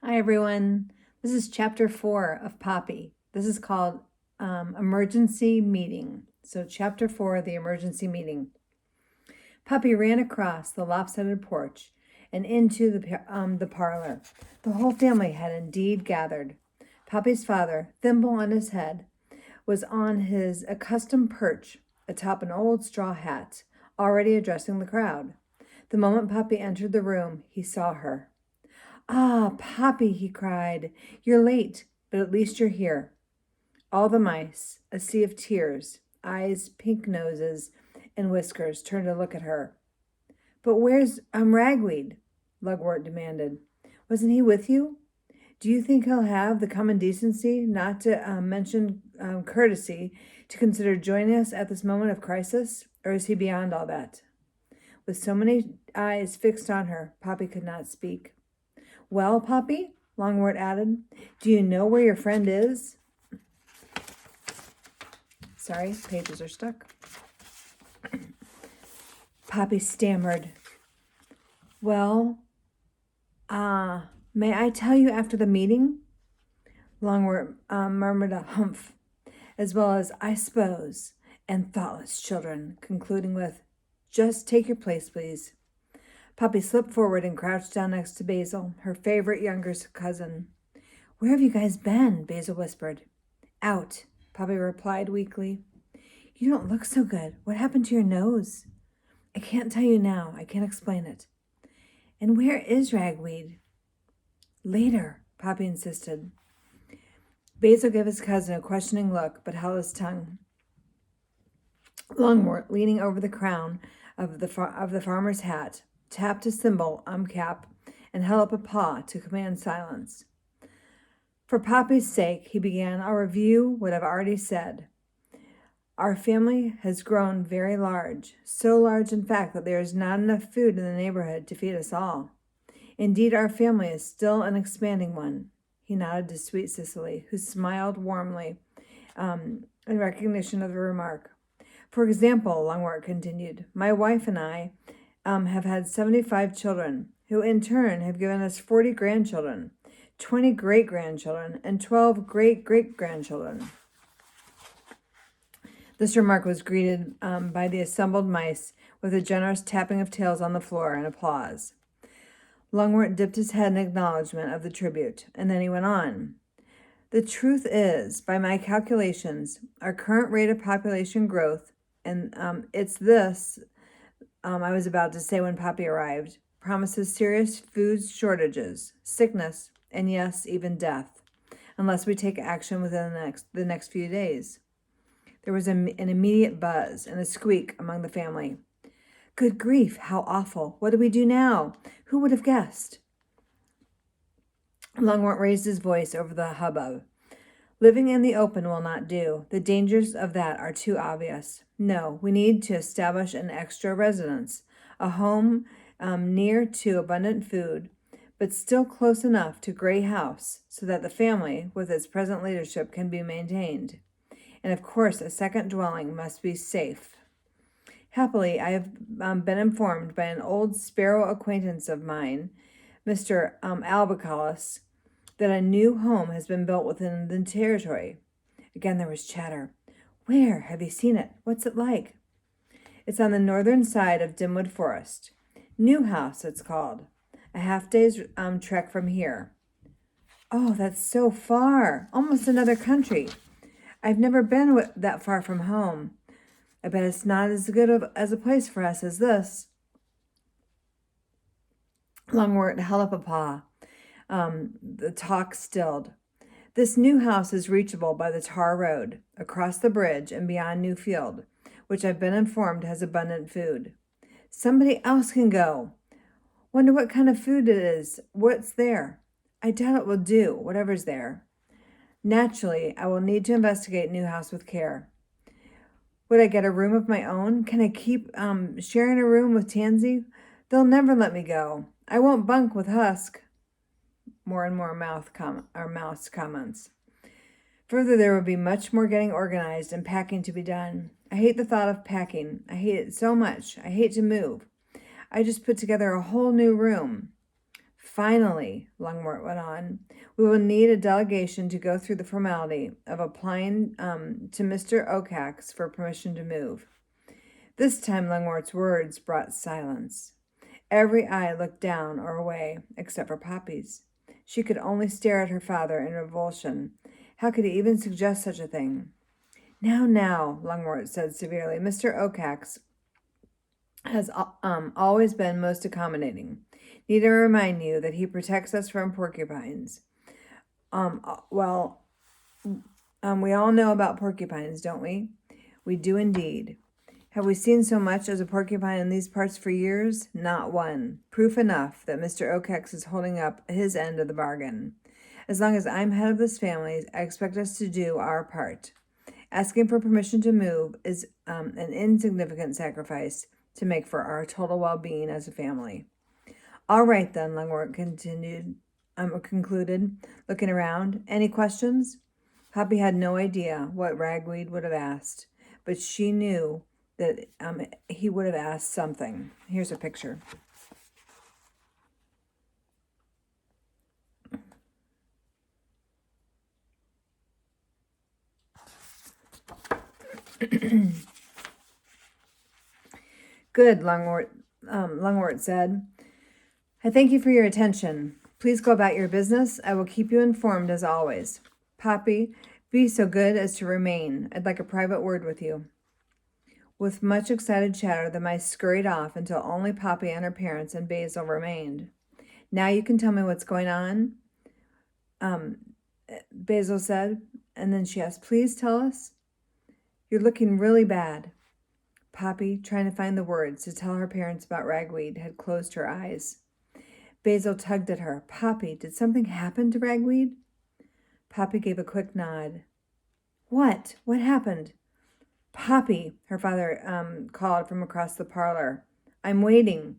Hi, everyone. This is chapter 4 of Poppy. This is called Emergency Meeting. So, chapter 4, the emergency meeting. Poppy ran across the lopsided porch and into the parlor. The whole family had indeed gathered. Poppy's father, thimble on his head, was on his accustomed perch atop an old straw hat, already addressing the crowd. The moment Poppy entered the room, he saw her. "Ah, Poppy," he cried, "you're late, but at least you're here." All the mice, a sea of tears, eyes, pink noses, and whiskers, turned to look at her. "But where's Ragweed?" Lugwort demanded. "Wasn't he with you? Do you think he'll have the common decency, not to mention courtesy, to consider joining us at this moment of crisis? Or is he beyond all that?" With so many eyes fixed on her, Poppy could not speak. "Well, Poppy," Longwort added, "do you know where your friend is?" Sorry, pages are stuck. Poppy stammered. "Well, may I tell you after the meeting?" Longwort murmured a humph, as well as "I suppose," and "thoughtless children," concluding with, "Just take your place, please." Poppy slipped forward and crouched down next to Basil, her favorite younger cousin. "Where have you guys been?" Basil whispered. "Out," Poppy replied weakly. "You don't look so good. What happened to your nose?" "I can't tell you now. I can't explain it." "And where is Ragweed?" "Later," Poppy insisted. Basil gave his cousin a questioning look, but held his tongue. Longwort, leaning over the crown of the farmer's hat, tapped his thimble cap and held up a paw to command silence. For Poppy's sake, he began, "I'll review what I've already said. Our family has grown very large, so large, in fact, that there is not enough food in the neighborhood to feed us all. Indeed, our family is still an expanding one." He nodded to sweet Cicely, who smiled warmly in recognition of the remark. "For example," Longwort continued, "my wife and I have had 75 children, who in turn have given us 40 grandchildren, 20 great-grandchildren, and 12 great-great-grandchildren." This remark was greeted by the assembled mice with a generous tapping of tails on the floor and applause. Longwort dipped his head in acknowledgement of the tribute, and then he went on. "The truth is, by my calculations, our current rate of population growth, and it's this I was about to say when Poppy arrived, promises serious food shortages, sickness, and yes, even death, unless we take action within the next few days." There was an immediate buzz and a squeak among the family. "Good grief, how awful. What do we do now? Who would have guessed?" Longwort raised his voice over the hubbub. "Living in the open will not do. The dangers of that are too obvious. No, we need to establish an extra residence, a home near to abundant food, but still close enough to Gray House so that the family, with its present leadership, can be maintained. And of course, a second dwelling must be safe. Happily, I have been informed by an old sparrow acquaintance of mine, Mr. Albacolus, that a new home has been built within the territory." Again there was chatter. "Where? Have you seen it? What's it like?" "It's on the northern side of Dimwood Forest. New House, it's called. A half-day's trek from here." "Oh, that's so far. Almost another country. I've never been that far from home. I bet it's not as good as a place for us as this." Longwort held up a paw. The talk stilled. "This new house is reachable by the tar road, across the bridge and beyond Newfield, which I've been informed has abundant food. Somebody else can go. Wonder what kind of food it is. What's there? I doubt it will do, whatever's there. Naturally, I will need to investigate new house with care. Would I get a room of my own? Can I keep sharing a room with Tansy? They'll never let me go. I won't bunk with Husk." More and more mouse comments. "Further, there will be much more getting organized and packing to be done. I hate the thought of packing. I hate it so much. I hate to move. I just put together a whole new room." Finally, Longmort went on, we will need a delegation to go through the formality of applying to Mr. Oakhax for permission to move. This time, Longmort's words brought silence. Every eye looked down or away, except for Poppy's. She could only stare at her father in revulsion. How could he even suggest such a thing? Now, Longmort said severely, Mr. Oakhax has always been most accommodating. Need I remind you that he protects us from porcupines? We all know about porcupines, don't we? We do indeed. Have we seen so much as a porcupine in these parts for years? Not one. Proof enough that Mr. Oakhax is holding up his end of the bargain. As long as I'm head of this family, I expect us to do our part. Asking for permission to move is an insignificant sacrifice to make for our total well-being as a family. All right then, Longmort concluded, looking around. Any questions? Poppy had no idea what Ragweed would have asked, but she knew that he would have asked something. Here's a picture. Good, Longmort said. I thank you for your attention. Please go about your business. I will keep you informed as always. Poppy, be so good as to remain. I'd like a private word with you. With much excited chatter, the mice scurried off until only Poppy and her parents and Basil remained. Now you can tell me what's going on, Basil said, and then she asked, please tell us. You're looking really bad. Poppy, trying to find the words to tell her parents about Ragweed, had closed her eyes. Basil tugged at her. Poppy, did something happen to Ragweed? Poppy gave a quick nod. What? What happened? Poppy, her father called from across the parlor. I'm waiting.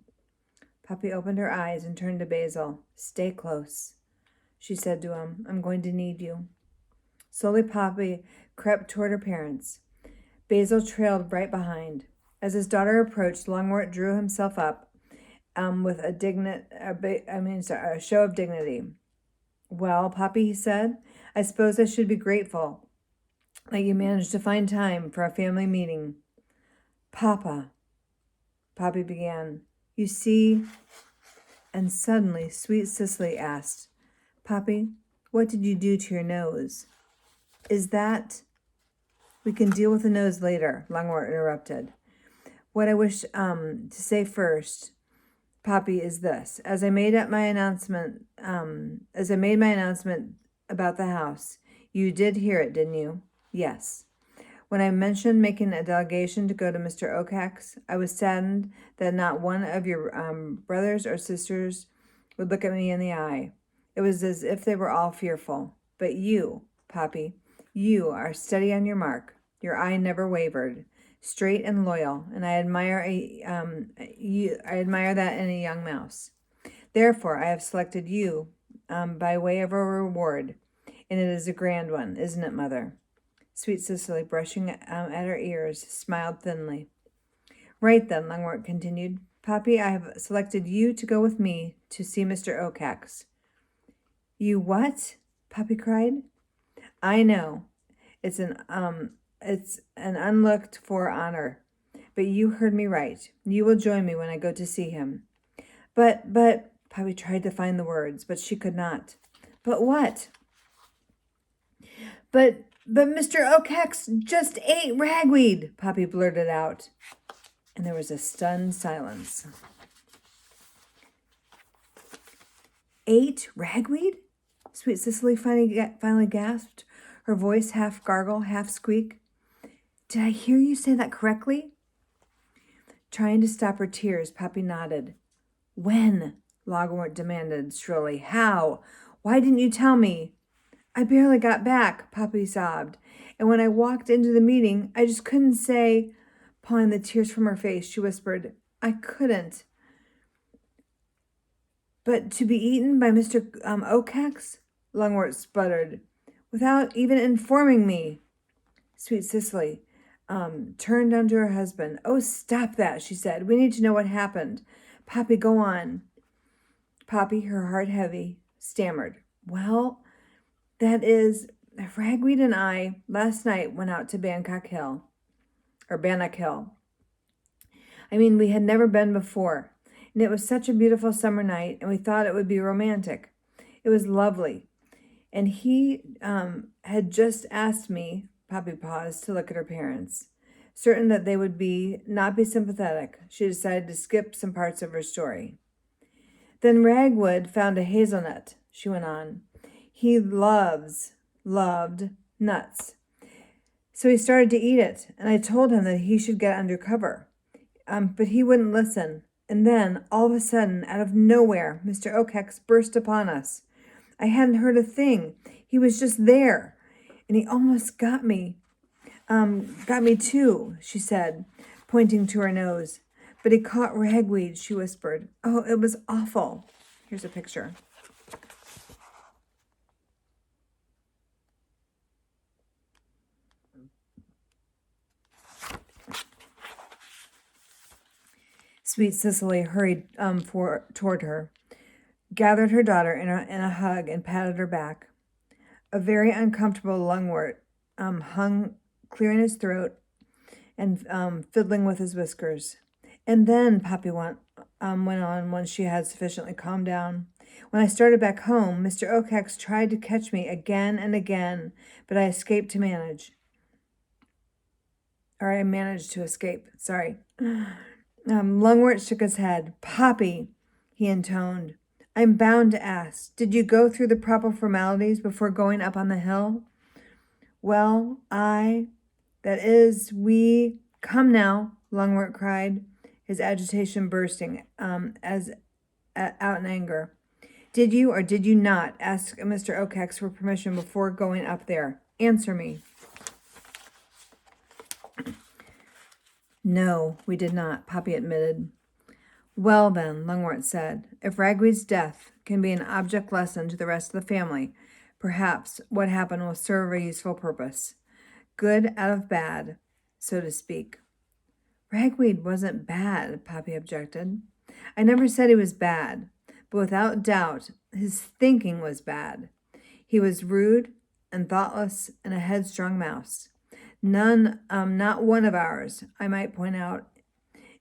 Poppy opened her eyes and turned to Basil. Stay close, she said to him. I'm going to need you. Slowly, Poppy crept toward her parents. Basil trailed right behind. As his daughter approached, Longmort drew himself up with a show of dignity. Well, Poppy, he said, I suppose I should be grateful that you managed to find time for a family meeting. Papa, Poppy began, you see, and suddenly sweet Cicely asked, Poppy, what did you do to your nose? Is that... We can deal with the nose later, Longmort interrupted. What I wish to say first, Poppy, is this. As I made my announcement about the house, you did hear it, didn't you? Yes. When I mentioned making a delegation to go to Mr. Oakhax, I was saddened that not one of your brothers or sisters would look at me in the eye. It was as if they were all fearful. But you, Poppy, you are steady on your mark. Your eye never wavered, straight and loyal, and I admire that in a young mouse. Therefore, I have selected you by way of a reward, and it is a grand one, isn't it, Mother? Sweet Cicely, brushing at her ears, smiled thinly. Right then, Longmort continued. Poppy, I have selected you to go with me to see Mr. Oakhax. You what? Poppy cried. I know. It's an unlooked-for honor. But you heard me right. You will join me when I go to see him. But, Poppy tried to find the words, but she could not. But what? But Mr. Oakhax just ate Ragweed, Poppy blurted out. And there was a stunned silence. Ate Ragweed? Sweet Cicely finally gasped, her voice half gargle, half squeak. Did I hear you say that correctly? Trying to stop her tears, Poppy nodded. When? Longmort demanded shrilly. How? Why didn't you tell me? I barely got back, Poppy sobbed. And when I walked into the meeting, I just couldn't say... Pawing the tears from her face, she whispered, I couldn't. But to be eaten by Mr. Oakhax? Longmort sputtered. Without even informing me. Sweet Cicely turned unto her husband. Oh, stop that, she said. We need to know what happened. Poppy, go on. Poppy, her heart heavy, stammered, "Well, that is, Ragweed and I last night went out to Bannock Hill. I mean, we had never been before, and it was such a beautiful summer night, and we thought it would be romantic. It was lovely. And he had just asked me," Poppy paused to look at her parents. Certain that they would not be sympathetic, she decided to skip some parts of her story. "Then Ragwood found a hazelnut," she went on. "He loved nuts. So he started to eat it, and I told him that he should get under cover. But he wouldn't listen. And then, all of a sudden, out of nowhere, Mr. Oakhex burst upon us. I hadn't heard a thing. He was just there. And he almost got me. Got me too," she said, pointing to her nose. "But he caught Ragweed," she whispered. "Oh, it was awful." Here's a picture. Sweet Cicely hurried toward her, gathered her daughter in a hug, and patted her back. A very uncomfortable lungwort hung clearing his throat and fiddling with his whiskers. "And then," Poppy went on once she had sufficiently calmed down, "when I started back home, Mr. Oakhex tried to catch me again and again, but I managed to escape. Sorry." Lungwort shook his head. "Poppy," he intoned, "I'm bound to ask, did you go through the proper formalities before going up on the hill?" "Well, we... Come now," Lungwort cried, his agitation bursting out in anger. "Did you or did you not ask Mr. Oakhex for permission before going up there? Answer me." "No, we did not," Poppy admitted. "Well then," Lungwort said, "if Ragweed's death can be an object lesson to the rest of the family, perhaps what happened will serve a useful purpose. Good out of bad, so to speak." "Ragweed wasn't bad," Poppy objected. "I never said he was bad, but without doubt his thinking was bad. He was rude and thoughtless and a headstrong mouse. Not one of ours, I might point out.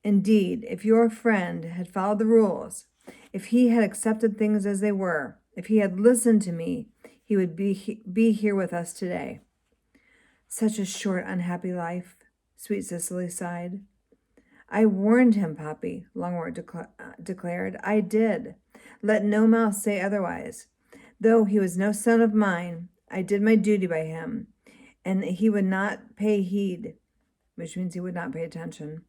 Indeed, if your friend had followed the rules, if he had accepted things as they were, if he had listened to me, he would be here with us today." "Such a short, unhappy life," Sweet Cicely sighed. "I warned him, Poppy," Lungwort declared. "I did. Let no mouth say otherwise. Though he was no son of mine, I did my duty by him, and he would not pay heed," which means he would not pay attention.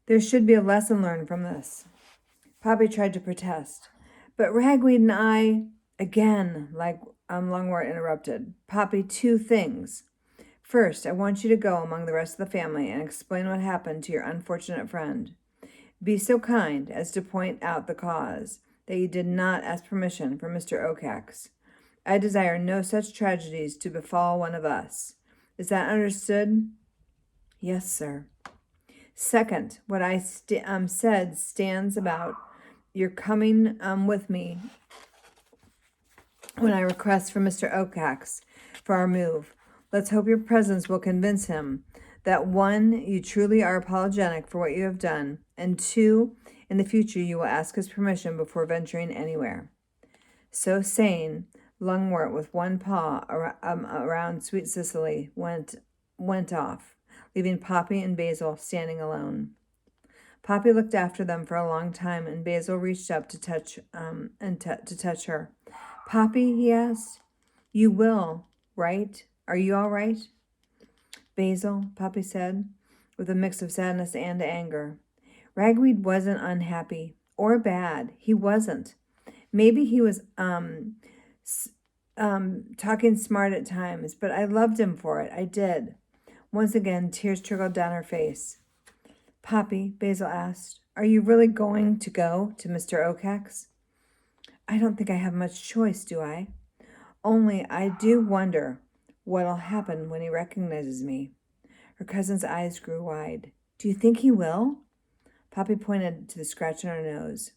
"There should be a lesson learned from this." Poppy tried to protest. "But Ragweed and I..." "Again," Lungwort interrupted. "Poppy, two things. First, I want you to go among the rest of the family and explain what happened to your unfortunate friend. Be so kind as to point out the cause, that you did not ask permission from Mr. Oakhex. I desire no such tragedies to befall one of us. Is that understood?" "Yes, sir." "Second, what I said stands about your coming with me when I request from Mr. Oakhex for our move. Let's hope your presence will convince him that, one, you truly are apologetic for what you have done, and two, in the future you will ask his permission before venturing anywhere." So saying, Lungwort, with one paw around Sweet Cicely, went off, leaving Poppy and Basil standing alone. Poppy looked after them for a long time, and Basil reached up to touch her. "Poppy," he asked, "you will, right? Are you all right?" "Basil," Poppy said, with a mix of sadness and anger, "Ragweed wasn't unhappy or bad. He wasn't. Maybe he was talking smart at times, but I loved him for it. I did." Once again, tears trickled down her face. "Poppy," Basil asked, "are you really going to go to Mr. Oakhex?" "I don't think I have much choice, do I? Only I do wonder what'll happen when he recognizes me." Her cousin's eyes grew wide. "Do you think he will?" Poppy pointed to the scratch on her nose.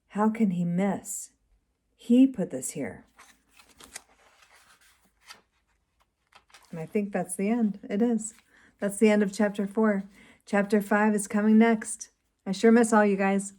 How can he miss? He put this here. And I think that's the end. It is. That's the end of chapter 4. Chapter 5 is coming next. I sure miss all you guys.